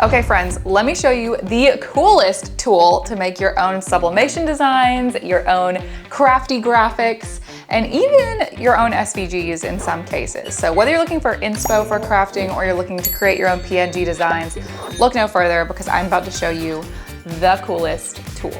Okay friends, let me show you the coolest tool to make your own sublimation designs, your own crafty graphics, and even your own SVGs in some cases. So whether you're looking for inspo for crafting or you're looking to create your own PNG designs, look no further because I'm about to show you the coolest tool.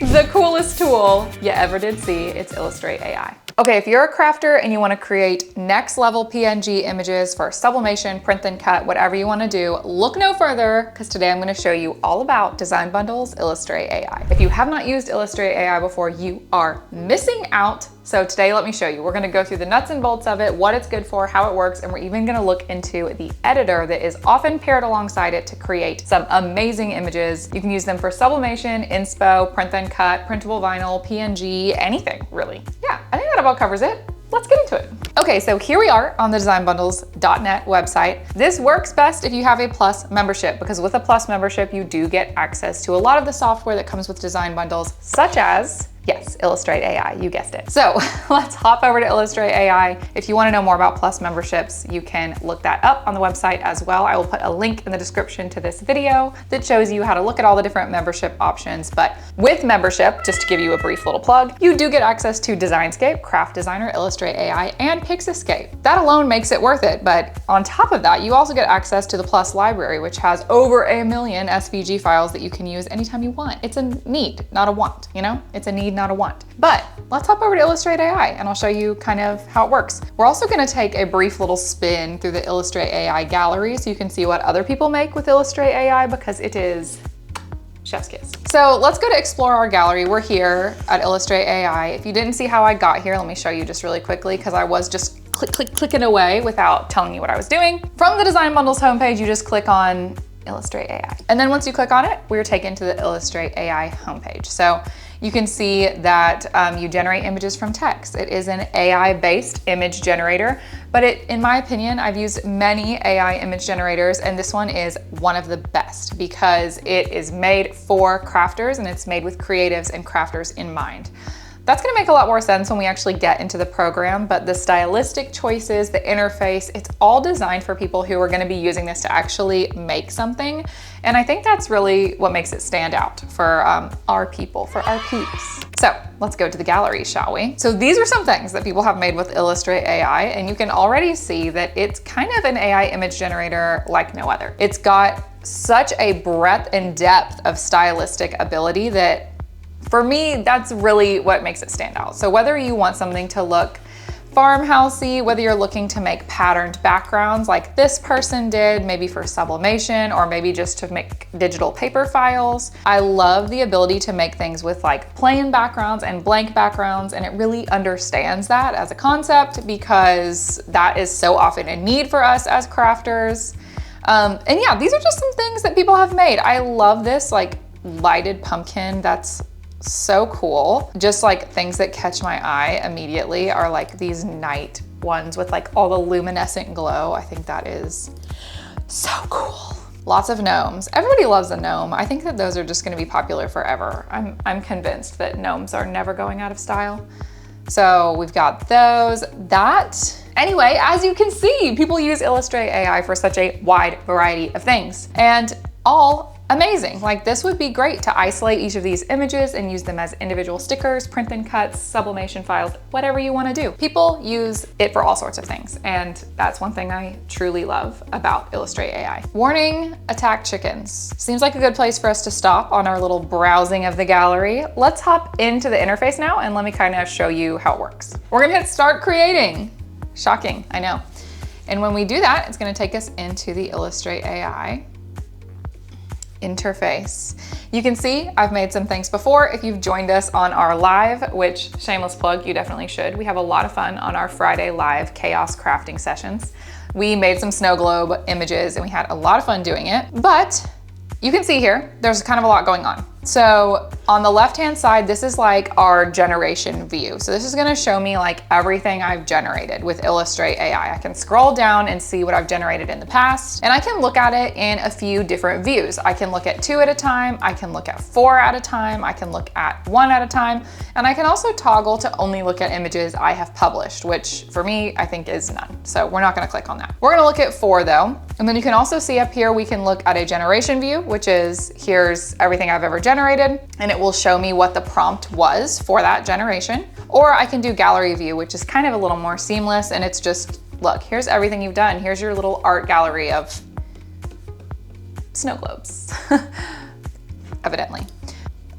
The coolest tool you ever did see, it's Illustrate AI. Okay, if you're a crafter and you want to create next level PNG images for sublimation, print and cut, whatever you want to do, look no further because today I'm going to show you all about Design Bundle's Illustrate AI. If you have not used Illustrate AI before, you are missing out. So today, let me show you. We're going to go through the nuts and bolts of it, what it's good for, how it works, and we're even going to look into the editor that is often paired alongside it to create some amazing images. You can use them for sublimation, inspo, print and cut, printable vinyl, PNG, anything really. Yeah, I think that about covers it. Let's get into it. Okay, so here we are on the designbundles.net website. This works best if you have a Plus membership because with a Plus membership, you do get access to a lot of the software that comes with Design Bundles, such as, yes, Illustrate AI, you guessed it. So let's hop over to Illustrate AI. If you want to know more about Plus memberships, you can look that up on the website as well. I will put a link in the description to this video that shows you how to look at all the different membership options. But with membership, just to give you a brief little plug, you do get access to Designscape, Craft Designer, Illustrate AI, and Pixescape. That alone makes it worth it. But on top of that, you also get access to the Plus library, which has over 1 million SVG files that you can use anytime you want. It's a need, not a want, you know? It's a need, not a want. But let's hop over to Illustrate AI and I'll show you kind of how it works. We're also going to take a brief little spin through the Illustrate AI gallery so you can see what other people make with Illustrate AI because it is chef's kiss. So let's go to explore our gallery. We're here at Illustrate AI. If you didn't see how I got here, let me show you just really quickly because I was just clicking away without telling you what I was doing. From the Design Bundles homepage, you just click on Illustrate AI. And then once you click on it, we're taken to the Illustrate AI homepage. So you can see that you generate images from text. It is an AI-based image generator, but in my opinion, I've used many AI image generators, and this one is one of the best because it is made for crafters and it's made with creatives and crafters in mind. That's gonna make a lot more sense when we actually get into the program, but the stylistic choices, the interface, it's all designed for people who are gonna be using this to actually make something. And I think that's really what makes it stand out for our people, for our peeps. So let's go to the gallery, shall we? So these are some things that people have made with Illustrate AI, and you can already see that it's kind of an AI image generator like no other. It's got such a breadth and depth of stylistic ability that for me, that's really what makes it stand out. So whether you want something to look farmhousey, whether you're looking to make patterned backgrounds like this person did, maybe for sublimation, or maybe just to make digital paper files. I love the ability to make things with like plain backgrounds and blank backgrounds, and it really understands that as a concept because that is so often a need for us as crafters. And yeah, these are just some things that people have made. I love this like lighted pumpkin. That's so cool. Just like things that catch my eye immediately are like these night ones with like all the luminescent glow. I think that is so cool. Lots of gnomes. Everybody loves a gnome. I think that those are just going to be popular forever. I'm convinced that gnomes are never going out of style. So we've got those. Anyway, as you can see, people use Illustrate AI for such a wide variety of things and all amazing. Like this would be great to isolate each of these images and use them as individual stickers, print and cuts, sublimation files, whatever you want to do. People use it for all sorts of things. And that's one thing I truly love about Illustrate AI. Warning, attack chickens. Seems like a good place for us to stop on our little browsing of the gallery. Let's hop into the interface now and let me kind of show you how it works. We're gonna hit start creating. Shocking, I know. And when we do that, it's gonna take us into the Illustrate AI interface. You can see I've made some things before. If you've joined us on our live, which shameless plug, you definitely should. We have a lot of fun on our Friday live chaos crafting sessions. We made some snow globe images and we had a lot of fun doing it, but you can see here, there's kind of a lot going on. So on the left-hand side, this is like our generation view. So this is gonna show me like everything I've generated with Illustrate AI. I can scroll down and see what I've generated in the past, and I can look at it in a few different views. I can look at 2 at a time, I can look at 4 at a time, I can look at 1 at a time, and I can also toggle to only look at images I have published, which for me, I think is none. So we're not gonna click on that. We're gonna look at 4 though. And then you can also see up here, we can look at a generation view, which is here's everything I've ever generated, and it will show me what the prompt was for that generation. Or I can do gallery view, which is kind of a little more seamless, and it's just, look, here's everything you've done. Here's your little art gallery of snow globes, evidently.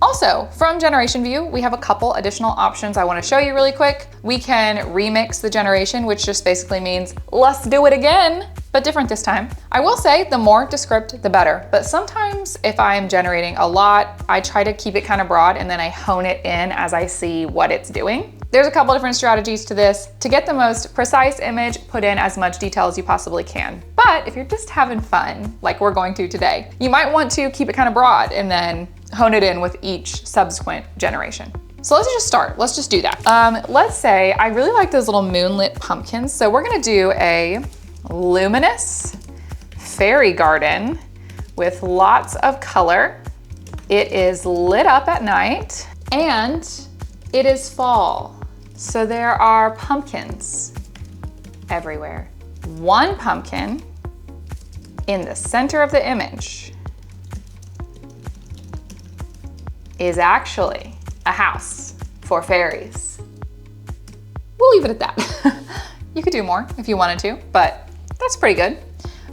Also, from generation view, we have a couple additional options I want to show you really quick. We can remix the generation, which just basically means let's do it again, but different this time. I will say the more descript, the better. But sometimes if I'm generating a lot, I try to keep it kind of broad and then I hone it in as I see what it's doing. There's a couple different strategies to this. To get the most precise image, put in as much detail as you possibly can. But if you're just having fun, like we're going to today, you might want to keep it kind of broad and then hone it in with each subsequent generation. So let's just start. Let's just do that. Let's say I really like those little moonlit pumpkins. So we're gonna do a luminous fairy garden with lots of color. It is lit up at night and it is fall. So there are pumpkins everywhere. One pumpkin in the center of the image is actually a house for fairies. We'll leave it at that. You could do more if you wanted to, but that's pretty good.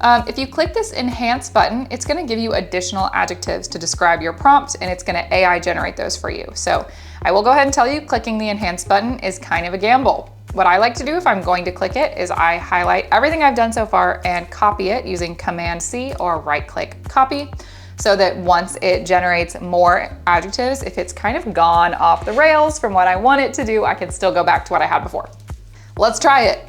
If you click this enhance button, it's gonna give you additional adjectives to describe your prompt, and it's gonna AI generate those for you. So I will go ahead and tell you, clicking the enhance button is kind of a gamble. What I like to do if I'm going to click it is I highlight everything I've done so far and copy it using Command-C or right-click copy, so that once it generates more adjectives, if it's kind of gone off the rails from what I want it to do, I can still go back to what I had before. Let's try it.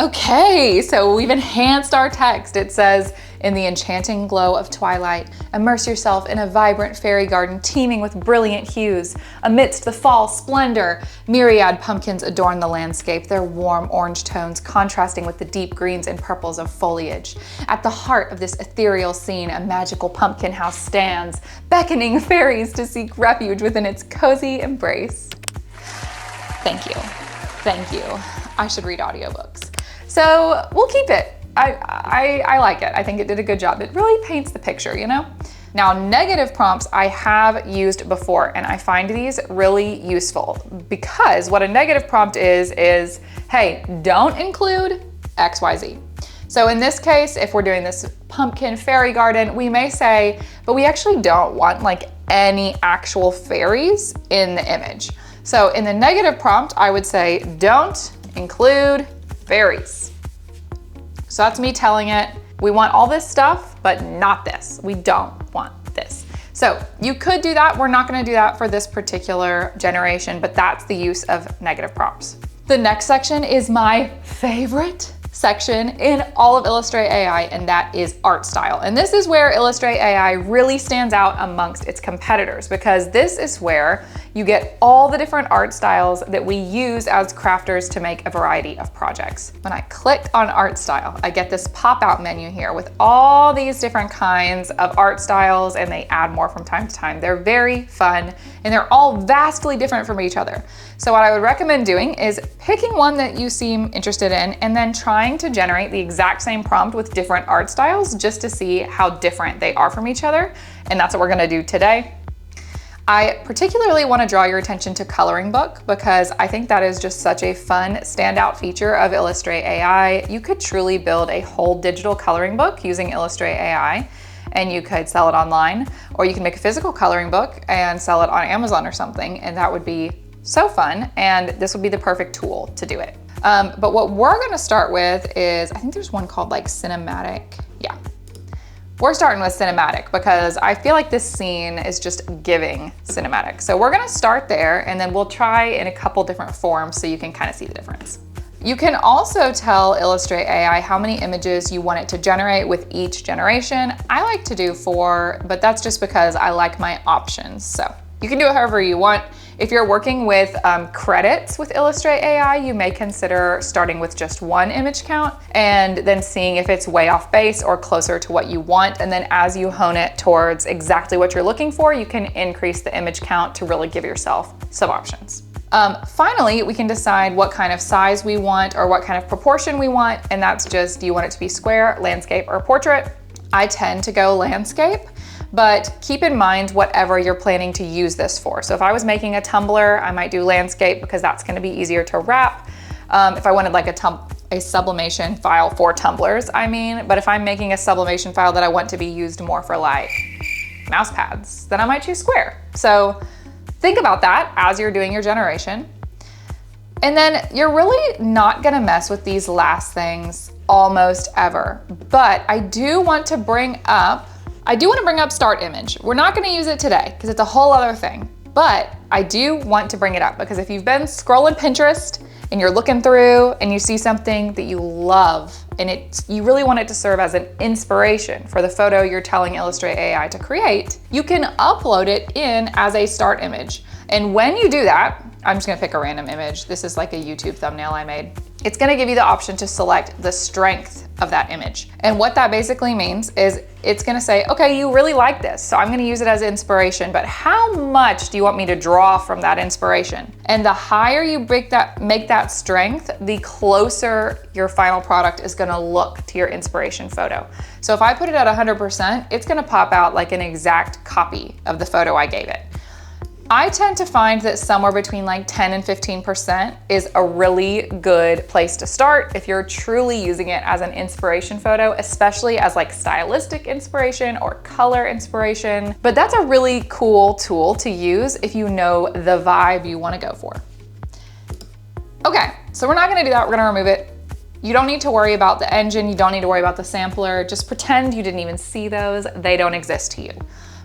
Okay, so we've enhanced our text. It says, in the enchanting glow of twilight, immerse yourself in a vibrant fairy garden teeming with brilliant hues. Amidst the fall splendor, myriad pumpkins adorn the landscape, their warm orange tones contrasting with the deep greens and purples of foliage. At the heart of this ethereal scene, a magical pumpkin house stands, beckoning fairies to seek refuge within its cozy embrace. Thank you. Thank you. I should read audiobooks. So we'll keep it. I like it. I think it did a good job. It really paints the picture, you know? Now, negative prompts I have used before, and I find these really useful because what a negative prompt is, hey, don't include XYZ. So in this case, if we're doing this pumpkin fairy garden, we may say, but we actually don't want like any actual fairies in the image. So in the negative prompt, I would say, don't include fairies. So that's me telling it, we want all this stuff, but not this. We don't want this. So you could do that. We're not gonna do that for this particular generation, but that's the use of negative prompts. The next section is my favorite section in all of Illustrate AI, and that is art style. And this is where Illustrate AI really stands out amongst its competitors, because this is where you get all the different art styles that we use as crafters to make a variety of projects. When I click on art style, I get this pop-out menu here with all these different kinds of art styles, and they add more from time to time. They're very fun, and they're all vastly different from each other. So what I would recommend doing is picking one that you seem interested in and then trying to generate the exact same prompt with different art styles just to see how different they are from each other. And that's what we're gonna do today. I particularly want to draw your attention to Coloring Book because I think that is just such a fun standout feature of Illustrate AI. You could truly build a whole digital coloring book using Illustrate AI, and you could sell it online, or you can make a physical coloring book and sell it on Amazon or something, and that would be so fun, and this would be the perfect tool to do it. But what we're gonna start with is, I think there's one called like cinematic. Yeah. We're starting with cinematic because I feel like this scene is just giving cinematic. So we're gonna start there and then we'll try in a couple different forms so you can kind of see the difference. You can also tell Illustrate AI how many images you want it to generate with each generation. I like to do 4, but that's just because I like my options. So you can do it however you want. If you're working with credits with Illustrate AI, you may consider starting with just 1 image count and then seeing if it's way off base or closer to what you want. And then as you hone it towards exactly what you're looking for, you can increase the image count to really give yourself some options. Finally, we can decide what kind of size we want or what kind of proportion we want. And that's just, do you want it to be square, landscape, or portrait? I tend to go landscape, but keep in mind whatever you're planning to use this for. So if I was making a tumbler, I might do landscape because that's gonna be easier to wrap. If I wanted like a sublimation file for tumblers, but if I'm making a sublimation file that I want to be used more for like mouse pads, then I might choose square. So think about that as you're doing your generation. And then you're really not gonna mess with these last things almost ever. But I do want to bring up start image. We're not gonna use it today because it's a whole other thing. But I do want to bring it up because if you've been scrolling Pinterest and you're looking through and you see something that you love and you really want it to serve as an inspiration for the photo you're telling Illustrate AI to create, you can upload it in as a start image. And when you do that, I'm just gonna pick a random image. This is like a YouTube thumbnail I made. It's gonna give you the option to select the strength of that image. And what that basically means is it's gonna say, okay, you really like this, so I'm gonna use it as inspiration, but how much do you want me to draw from that inspiration? And the higher you make that strength, the closer your final product is gonna look to your inspiration photo. So if I put it at 100%, it's gonna pop out like an exact copy of the photo I gave it. I tend to find that somewhere between like 10 and 15% is a really good place to start if you're truly using it as an inspiration photo, especially as like stylistic inspiration or color inspiration. But that's a really cool tool to use if you know the vibe you want to go for. Okay, so we're not going to do that. We're going to remove it. You don't need to worry about the engine. You don't need to worry about the sampler. Just pretend you didn't even see those. They don't exist to you.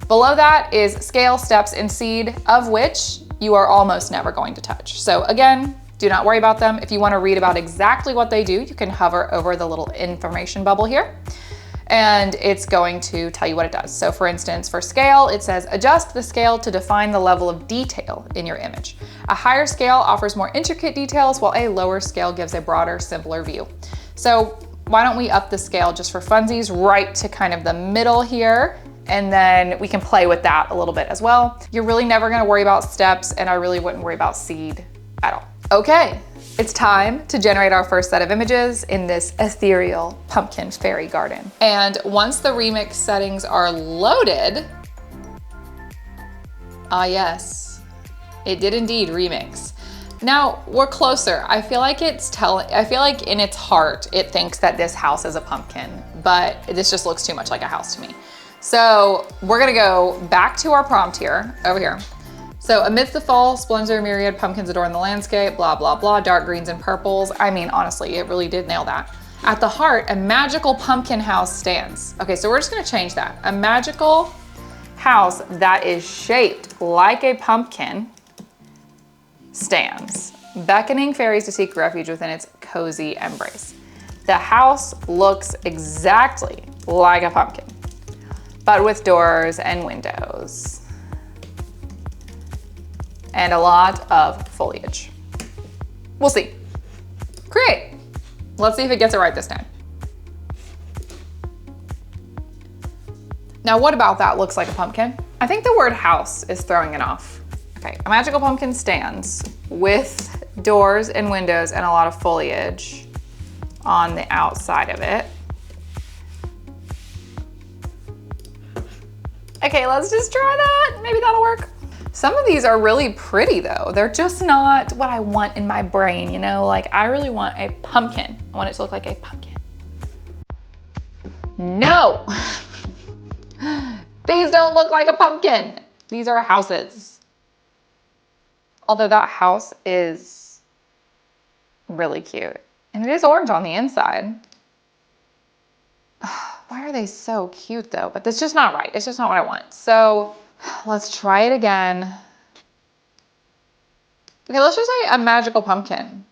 Below that is scale, steps, and seed, of which you are almost never going to touch. So again, do not worry about them. If you want to read about exactly what they do, you can hover over the little information bubble here, and it's going to tell you what it does. So for instance, for scale, it says, adjust the scale to define the level of detail in your image. A higher scale offers more intricate details, while a lower scale gives a broader, simpler view. So why don't we up the scale just for funsies right to kind of the middle here? And then we can play with that a little bit as well. You're really never gonna worry about steps, and I really wouldn't worry about seed at all. Okay, it's time to generate our first set of images in this ethereal pumpkin fairy garden. And once the remix settings are loaded, yes, it did indeed remix. Now we're closer. I feel like in its heart, it thinks that this house is a pumpkin, but this just looks too much like a house to me. So we're gonna go back to our prompt here, over here. So amidst the fall splendor, myriad pumpkins adorn the landscape, blah, blah, blah, dark greens and purples. I mean, honestly, it really did nail that. At the heart, a magical pumpkin house stands. Okay, so we're just gonna change that. A magical house that is shaped like a pumpkin stands, beckoning fairies to seek refuge within its cozy embrace. The house looks exactly like a pumpkin, but with doors and windows and a lot of foliage. We'll see. Create. Let's see if it gets it right this time. Now, what about that looks like a pumpkin? I think the word house is throwing it off. Okay, a magical pumpkin stands with doors and windows and a lot of foliage on the outside of it. Okay, let's just try that. Maybe that'll work. Some of these are really pretty though. They're just not what I want in my brain, you know? Like I really want a pumpkin. I want it to look like a pumpkin. No, these don't look like a pumpkin. These are houses. Although that house is really cute. And it is orange on the inside. Why are they so cute though? But that's just not right. It's just not what I want. So let's try it again. Okay, let's just say a magical pumpkin.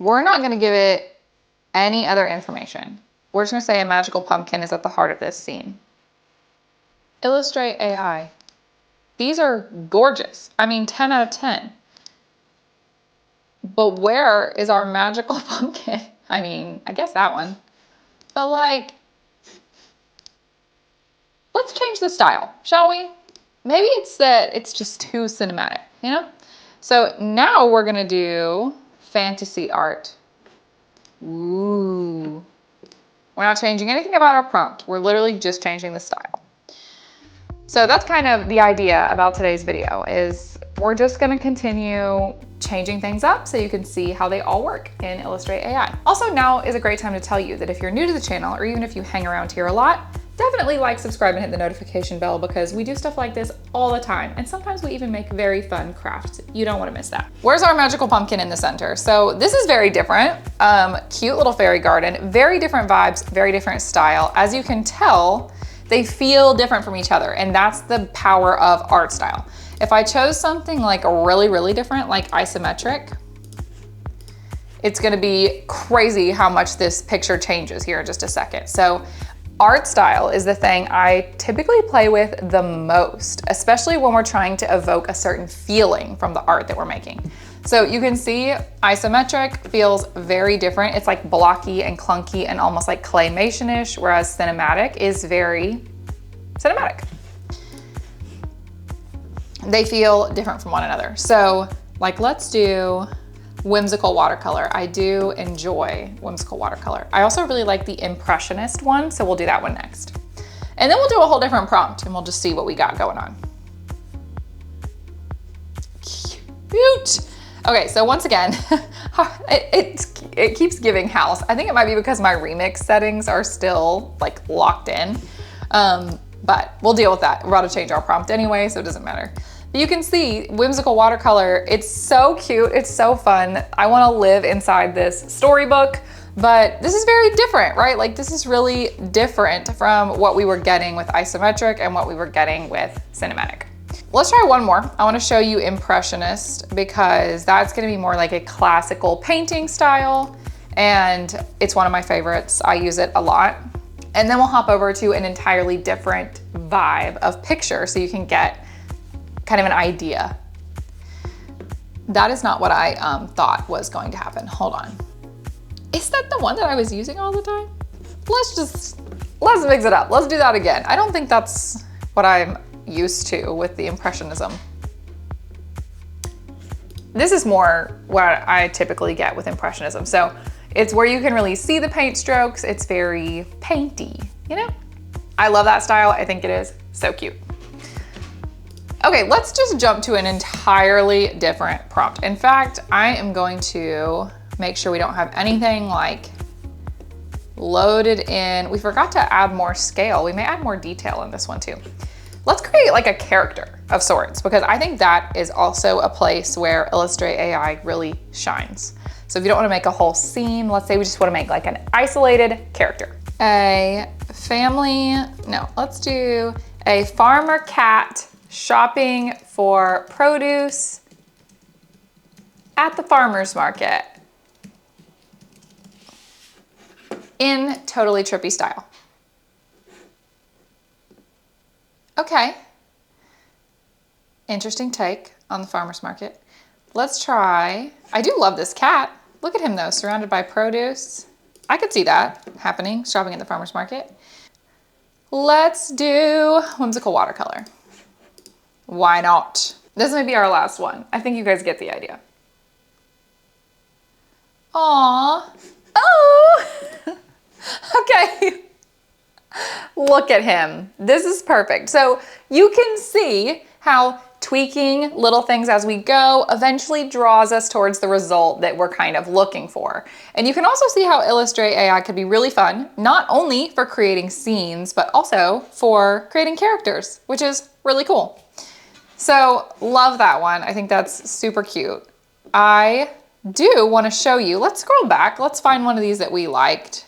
We're not gonna give it any other information. We're just gonna say a magical pumpkin is at the heart of this scene. Illustrate AI. These are gorgeous. I mean, 10 out of 10. But where is our magical pumpkin? I mean, I guess that one. But like, let's change the style, shall we? Maybe it's that it's just too cinematic, you know? So now we're gonna do fantasy art. Ooh. We're not changing anything about our prompt. We're literally just changing the style. So that's kind of the idea about today's video is we're just gonna continue changing things up so you can see how they all work in Illustrate AI. Also, now is a great time to tell you that if you're new to the channel or even if you hang around here a lot, definitely like, subscribe, and hit the notification bell because we do stuff like this all the time. And sometimes we even make very fun crafts. You don't want to miss that. Where's our magical pumpkin in the center? So this is very different. Cute little fairy garden, very different vibes, very different style. As you can tell, they feel different from each other. And that's the power of art style. If I chose something like really, really different, like isometric, it's gonna be crazy how much this picture changes here in just a second. So art style is the thing I typically play with the most, especially when we're trying to evoke a certain feeling from the art that we're making. So you can see isometric feels very different. It's like blocky and clunky and almost like claymation-ish, whereas cinematic is very cinematic. They feel different from one another. So like, let's do whimsical watercolor. I do enjoy whimsical watercolor. I also really like the impressionist one, so we'll do that one next. And then we'll do a whole different prompt and we'll just see what we got going on. Cute. Okay, so once again, it keeps giving house. I think it might be because my remix settings are still like locked in, but we'll deal with that. We're about to change our prompt anyway, so it doesn't matter. You can see whimsical watercolor. It's so cute. It's so fun. I want to live inside this storybook, but this is very different, right? Like this is really different from what we were getting with isometric and what we were getting with cinematic. Let's try one more. I want to show you impressionist because that's going to be more like a classical painting style. And it's one of my favorites. I use it a lot. And then we'll hop over to an entirely different vibe of picture so you can get kind of an idea. That is not what I thought was going to happen. Hold on. Is that the one that I was using all the time? Let's mix it up. Let's do that again. I don't think that's what I'm used to with the impressionism. This is more what I typically get with impressionism. So it's where you can really see the paint strokes. It's very painty, you know? I love that style. I think it is so cute. Okay, let's just jump to an entirely different prompt. In fact, I am going to make sure we don't have anything like loaded in. We forgot to add more scale. We may add more detail in this one too. Let's create like a character of sorts because I think that is also a place where Illustrate AI really shines. So if you don't want to make a whole scene, let's say we just want to make like an isolated character. Let's do a farmer cat shopping for produce at the farmer's market in totally trippy style. Okay. Interesting take on the farmer's market. Let's try, I do love this cat. Look at him though, surrounded by produce. I could see that happening, shopping at the farmer's market. Let's do whimsical watercolor. Why not? This may be our last one. I think you guys get the idea. Aww. Oh. Okay. Look at him. This is perfect. So you can see how tweaking little things as we go eventually draws us towards the result that we're kind of looking for. And you can also see how Illustrate AI could be really fun, not only for creating scenes, but also for creating characters, which is really cool. So love that one. I think that's super cute. I do want to show you, let's scroll back. Let's find one of these that we liked.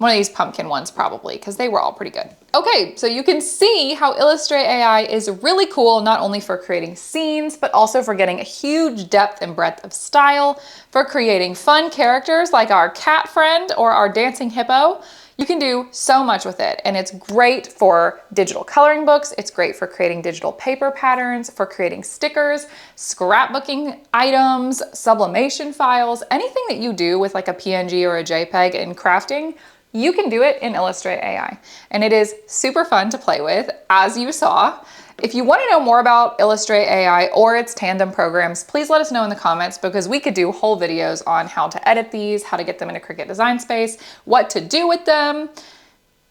One of these pumpkin ones probably, because they were all pretty good. Okay, so you can see how Illustrate AI is really cool, not only for creating scenes, but also for getting a huge depth and breadth of style, for creating fun characters like our cat friend or our dancing hippo. You can do so much with it, and it's great for digital coloring books. It's great for creating digital paper patterns, for creating stickers, scrapbooking items, sublimation files, anything that you do with like a PNG or a JPEG in crafting, you can do it in Illustrate AI. And it is super fun to play with, as you saw. If you want to know more about Illustrate AI or its tandem programs, please let us know in the comments, because we could do whole videos on how to edit these, how to get them into Cricut Design Space, what to do with them.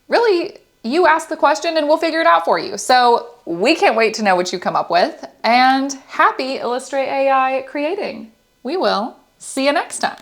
Really, you ask the question and we'll figure it out for you. So we can't wait to know what you come up with, and happy Illustrate AI creating. We will see you next time.